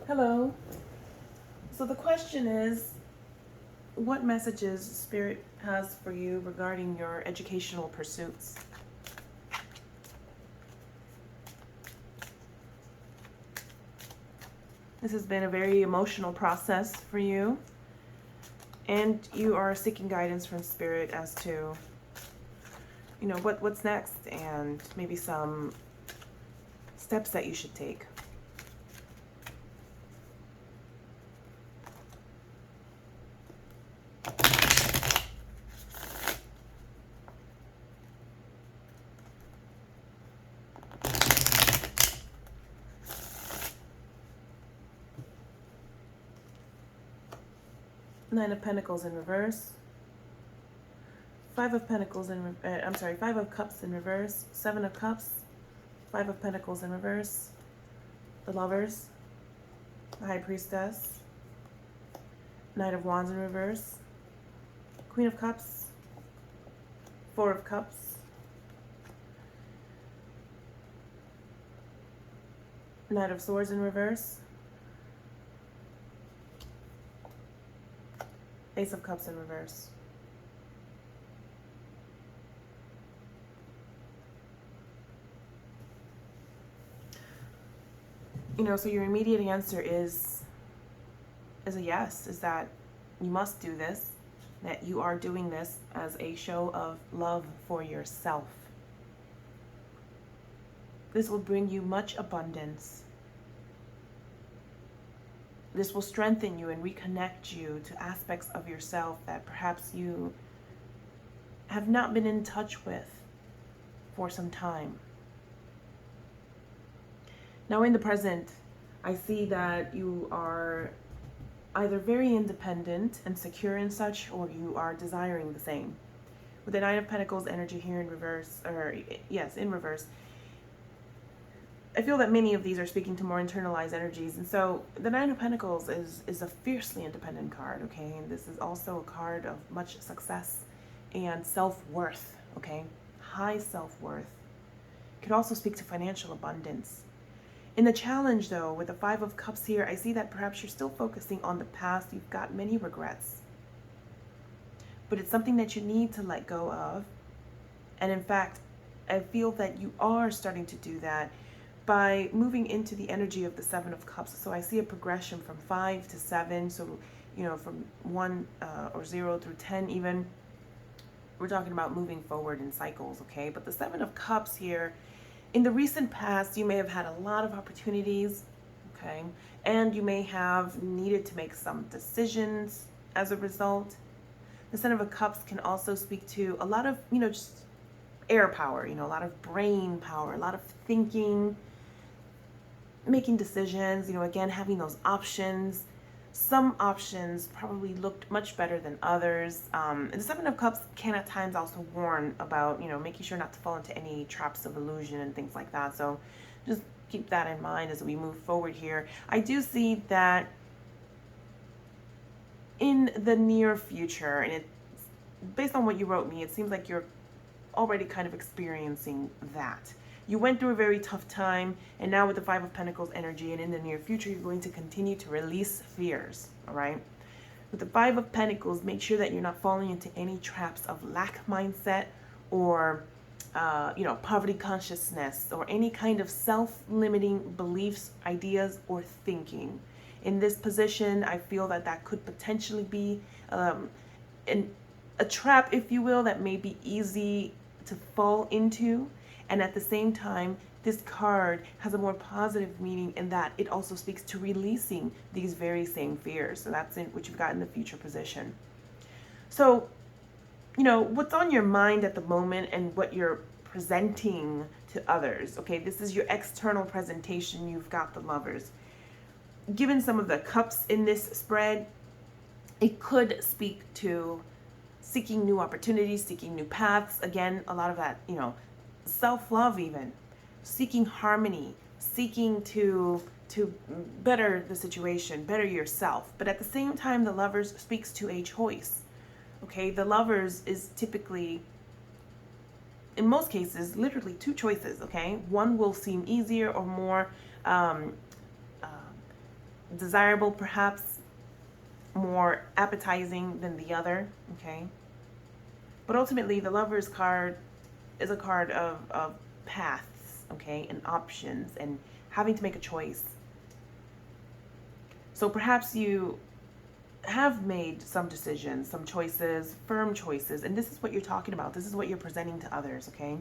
Hello. So the question is, what messages Spirit has for you regarding your educational pursuits? This has been a very emotional process for you, and you are seeking guidance from Spirit as to, what's next, and maybe some steps that you should take. Nine of Pentacles in reverse. Five of Pentacles in, Five of Cups in reverse. Seven of Cups. Five of Pentacles in reverse. The Lovers. The High Priestess. Knight of Wands in reverse. Queen of Cups. Four of Cups. Knight of Swords in reverse. Ace of Cups in reverse. So your immediate answer is a yes, is that you must do this, that you are doing this as a show of love for yourself. This will bring you much abundance. This will strengthen you and reconnect you to aspects of yourself that perhaps you have not been in touch with for some time. Now in the present, I see that you are either very independent and secure in such, or you are desiring the same. With the Nine of Pentacles energy here in reverse, in reverse, I feel that many of these are speaking to more internalized energies. And so the Nine of Pentacles is a fiercely independent card, okay? And this is also a card of much success and self-worth, okay? High self-worth. Could also speak to financial abundance. In the challenge, though, with the Five of Cups here, I see that perhaps you're still focusing on the past. You've got many regrets. But it's something that you need to let go of. And in fact, I feel that you are starting to do that by moving into the energy of the Seven of Cups. So I see a progression from 5 to 7. So, from 1 or 0 through 10 even. We're talking about moving forward in cycles, okay? But the Seven of Cups here, in the recent past, you may have had a lot of opportunities, okay? And you may have needed to make some decisions as a result. The Seven of Cups can also speak to a lot of, just air power, a lot of brain power, a lot of thinking, making decisions, again, having those options. Some options probably looked much better than others. And the Seven of Cups can at times also warn about, making sure not to fall into any traps of illusion and things like that. So just keep that in mind as we move forward here. I do see that in the near future, and based on what you wrote me, it seems like you're already kind of experiencing that. You went through a very tough time, and now with the Five of Pentacles energy, and in the near future, you're going to continue to release fears, all right? With the Five of Pentacles, make sure that you're not falling into any traps of lack mindset or, poverty consciousness or any kind of self-limiting beliefs, ideas, or thinking. In this position, I feel that could potentially be a trap, if you will, that may be easy to fall into. And at the same time, this card has a more positive meaning in that it also speaks to releasing these very same fears. So that's what you've got in the future position. So, what's on your mind at the moment and what you're presenting to others. Okay, this is your external presentation. You've got the Lovers. Given some of the cups in this spread, it could speak to seeking new opportunities, seeking new paths. Again, a lot of that, self-love even, seeking harmony, seeking to better the situation, better yourself. But at the same time, the Lovers speaks to a choice. Okay, the Lovers is typically, in most cases, literally two choices. Okay, one will seem easier or more desirable, perhaps more appetizing than the other, okay? But ultimately, the Lover's card is a card of paths, okay, and options and having to make a choice. So perhaps you have made some decisions, some choices, firm choices, and this is what you're talking about. This is what you're presenting to others, okay?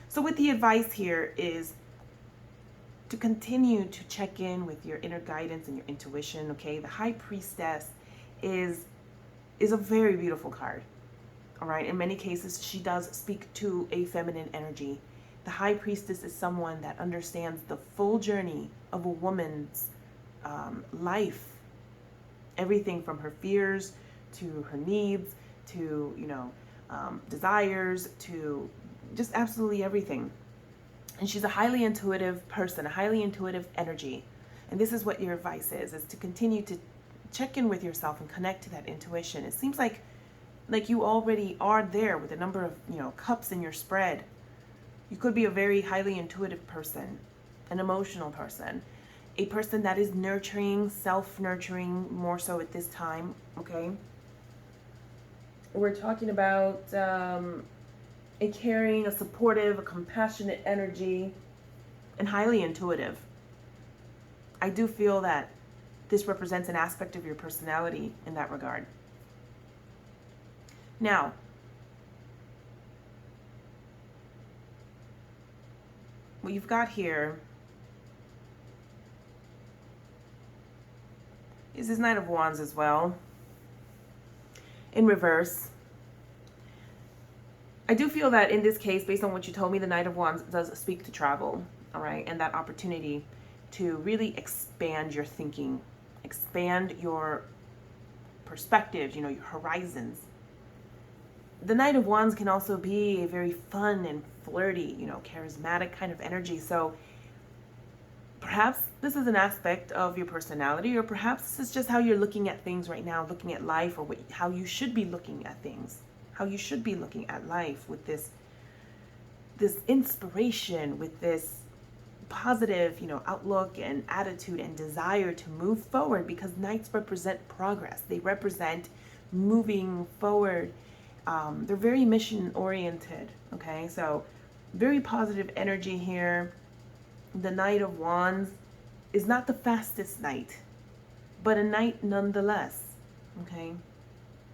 So with the advice here is to continue to check in with your inner guidance and your intuition, okay? The High Priestess is a very beautiful card. All right, in many cases, she does speak to a feminine energy. The High Priestess is someone that understands the full journey of a woman's life. Everything from her fears to her needs to, desires to just absolutely everything. And she's a highly intuitive person, a highly intuitive energy. And this is what your advice is to continue to check in with yourself and connect to that intuition. It seems like you already are there with a number of, cups in your spread. You could be a very highly intuitive person, an emotional person, a person that is nurturing, self-nurturing more so at this time, okay? We're talking about a caring, a supportive, a compassionate energy, and highly intuitive. I do feel that this represents an aspect of your personality in that regard. Now, what you've got here is this Knight of Wands as well, in reverse. I do feel that in this case, based on what you told me, the Knight of Wands does speak to travel, all right, and that opportunity to really expand your thinking, expand your perspectives, your horizons. The Knight of Wands can also be a very fun and flirty, charismatic kind of energy. So perhaps this is an aspect of your personality, or perhaps this is just how you're looking at things right now, looking at life, or how you should be looking at things, how you should be looking at life with this inspiration, with this positive, outlook and attitude and desire to move forward, because Knights represent progress. They represent moving forward. They're very mission oriented, okay? So very positive energy here. The Knight of Wands is not the fastest knight, but a knight nonetheless, okay?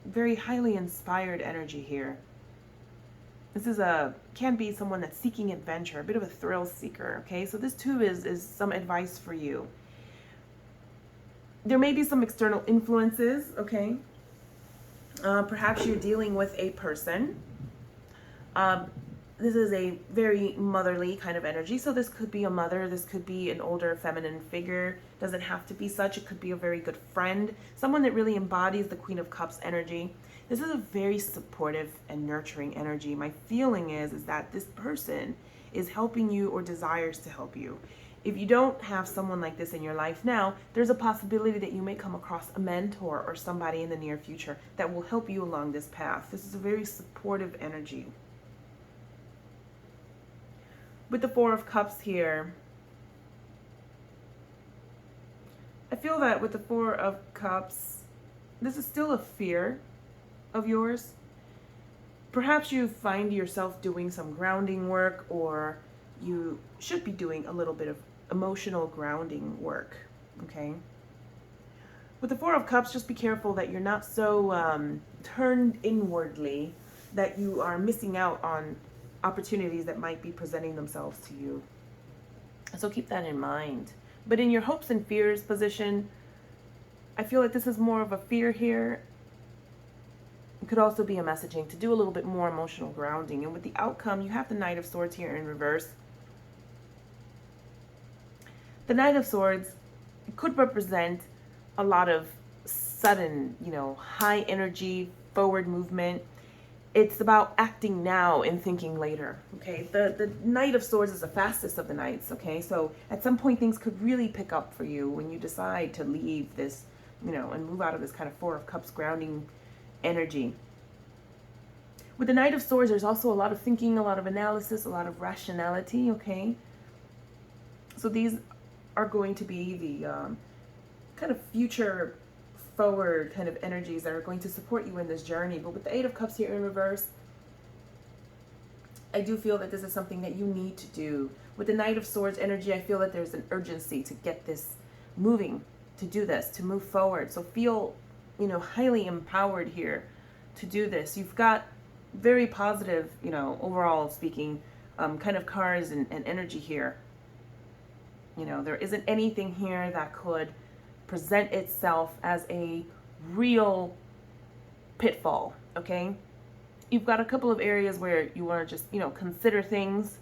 Very highly inspired energy here. This can be someone that's seeking adventure, a bit of a thrill seeker, okay? So this too is some advice for you. There may be some external influences, okay? Perhaps you're dealing with a person. This is a very motherly kind of energy. So this could be a mother. This could be an older feminine figure. Doesn't have to be such. It could be a very good friend. Someone that really embodies the Queen of Cups energy. This is a very supportive and nurturing energy. My feeling is that this person is helping you or desires to help you. If you don't have someone like this in your life now, there's a possibility that you may come across a mentor or somebody in the near future that will help you along this path. This is a very supportive energy. With the Four of Cups here, I feel that with the Four of Cups, this is still a fear of yours. Perhaps you find yourself doing some grounding work, or you should be doing a little bit of emotional grounding work, okay? With the Four of Cups, just be careful that you're not so turned inwardly that you are missing out on opportunities that might be presenting themselves to you. So keep that in mind. But in your hopes and fears position, I feel like this is more of a fear here. It could also be a messaging to do a little bit more emotional grounding. And with the outcome, you have the Knight of Swords here in reverse. The Knight of Swords could represent a lot of sudden, high energy, forward movement. It's about acting now and thinking later, okay? The Knight of Swords is the fastest of the knights, okay? So at some point, things could really pick up for you when you decide to leave this, and move out of this kind of Four of Cups grounding energy. With the Knight of Swords, there's also a lot of thinking, a lot of analysis, a lot of rationality, okay? So these are going to be kind of future forward kind of energies that are going to support you in this journey. But with the Eight of Cups here in reverse, I do feel that this is something that you need to do. With the Knight of Swords energy, I feel that there's an urgency to get this moving, to do this, to move forward. So feel, highly empowered here to do this. You've got very positive, overall speaking, kind of cards and energy here. There isn't anything here that could present itself as a real pitfall, okay? You've got a couple of areas where you want to just, consider things,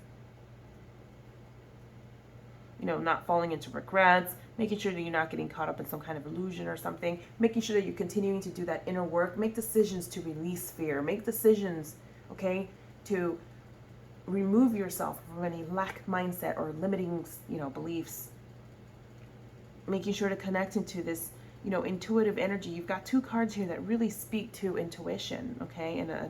not falling into regrets, making sure that you're not getting caught up in some kind of illusion or something, making sure that you're continuing to do that inner work, make decisions to release fear, make decisions, okay, to remove yourself from any lack mindset or limiting, beliefs, making sure to connect into this, intuitive energy. You've got two cards here that really speak to intuition, okay, and a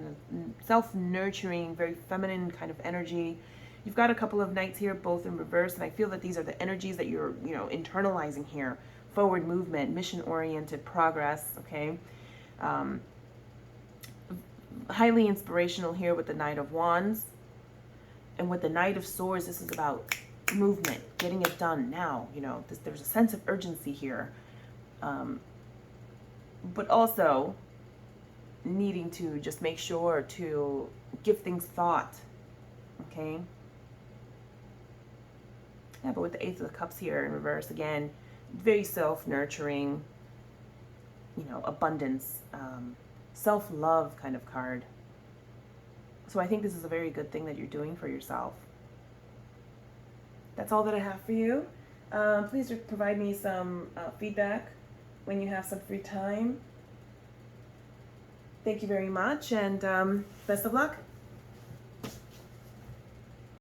self-nurturing, very feminine kind of energy. You've got a couple of knights here, both in reverse, and I feel that these are the energies that you're, internalizing here. Forward movement, mission-oriented progress, okay? Highly inspirational here with the Knight of Wands. And with the Knight of Swords, this is about movement, getting it done now. There's a sense of urgency here. But also needing to just make sure to give things thought, okay? Yeah, but with the Ace of the Cups here in reverse, again, very self-nurturing, abundance, self-love kind of card. So I think this is a very good thing that you're doing for yourself. That's all that I have for you. Please provide me some feedback when you have some free time. Thank you very much, and best of luck.